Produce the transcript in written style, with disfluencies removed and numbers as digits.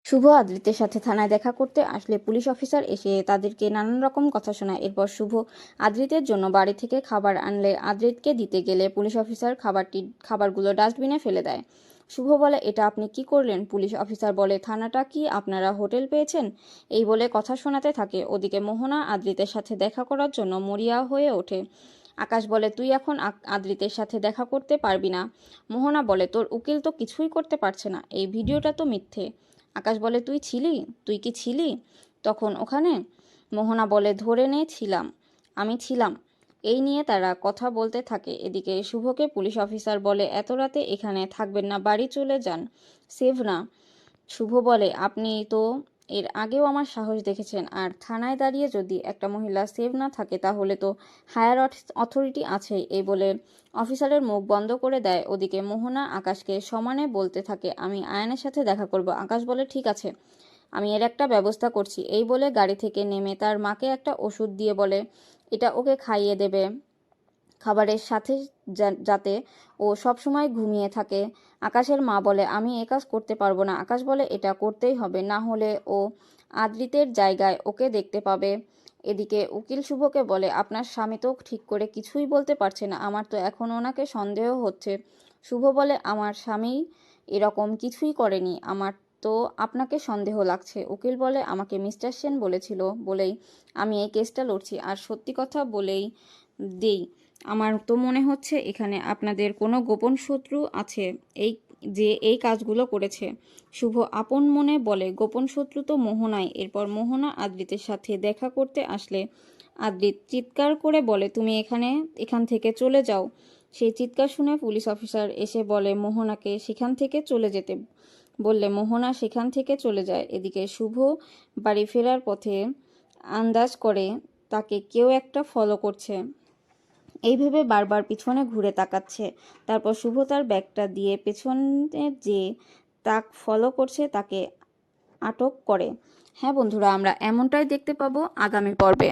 শুভ আদ্রিতের সাথে থানায় দেখা করতে আসলে পুলিশ অফিসার এসে তাদেরকে নানান রকম কথা শোনায়। এরপর শুভ আদ্রিতের জন্য বাড়ি থেকে খাবার আনলে আদ্রিতকে দিতে গেলে পুলিশ অফিসার খাবারগুলো ডাস্টবিনে ফেলে দেয়। শুভ বলে, এটা আপনি কি করলেন? পুলিশ অফিসার বলে, থানাটা কি আপনারা হোটেল পেয়েছেন? এই বলে কথা শোনাতে থাকে। ওদিকে মোহনা আদ্রিতের সাথে দেখা করার জন্য মরিয়া হয়ে ওঠে। আকাশ বলে, তুই এখন আদ্রিতের সাথে দেখা করতে পারবি না। মোহনা বলে, তোর উকিল তো কিছুই করতে পারছে না, এই ভিডিওটা তো মিথ্যে। আকাশ বলে, তুই কি ছিলি তখন ওখানে? মোহনা বলে, ধরে নে ছিলাম, আমি ছিলাম। এই নিয়ে তারা কথা বলতে থাকে। এদিকে শুভকে পুলিশ অফিসার বলে, এত রাতে এখানে থাকবেন না, বাড়ি চলে যান, সেভ না। শুভ বলে, আপনি তো এর আগেও আমার সাহস দেখেছেন, আর থানায় দাঁড়িয়ে যদি একটা মহিলা সেভ না থাকে তাহলে তো হায়ার অথরিটি আছেই। এই বলে অফিসারের মুখ বন্ধ করে দেয়। ওদিকে মোহনা আকাশকে সমানে বলতে থাকে, আমি আয়ানের সাথে দেখা করব। আকাশ বলে, ঠিক আছে, আমি এর একটা ব্যবস্থা করছি। এই বলে গাড়ি থেকে নেমে তার মাকে একটা ওষুধ দিয়ে বলে, এটা ওকে খাইয়ে দেবে খাবারের সাথে, যাতে ও সবসময় ঘুমিয়ে থাকে। আকাশের মা বলে, আমি এ কাজ করতে পারবো না। আকাশ বলে, এটা করতেই হবে, না হলে ও আদ্রিতের জায়গায় ওকে দেখতে পাবে। এদিকে উকিল শুভকে বলে, আপনার স্বামী তো ঠিক করে কিছুই বলতে পারছে না, আমার তো এখন ওনাকে সন্দেহ হচ্ছে। শুভ বলে, আমার স্বামী এরকম কিছুই করেনি, আমার তো আপনাকে সন্দেহ লাগছে। উকিল বলে, আমাকে মিস্টার সেন বলেছিল বলেই আমি এই কেসটা লড়ছি, আর সত্যি কথা বলেই দেই, আমার তো মনে হচ্ছে এখানে আপনাদের কোনো গোপন শত্রু আছে, এই কাজগুলো করেছে। শুভ আপন মনে বলে, গোপন শত্রু তো মোহনাই। এরপর মোহনা আদ্রিতের সাথে দেখা করতে আসলে আদ্রিত চিৎকার করে বলে, তুমি এখান থেকে চলে যাও। সেই চিৎকার শুনে পুলিশ অফিসার এসে বলে মোহনাকে সেখান থেকে চলে যেতে, বললে মোহনা সেখান থেকে চলে যায়। এদিকে শুভ বাড়ি ফেরার পথে আন্দাজ করে তাকে কেউ একটা ফলো করছে। এই ভেবে বারবার পিছনে ঘুরে তাকাচ্ছে। তারপর শুভ তার ব্যাগটা দিয়ে পেছনে যে তাক ফলো করছে তাকে আটক করে। হ্যাঁ বন্ধুরা, আমরা এমনটাই দেখতে পাবো আগামী পর্বে।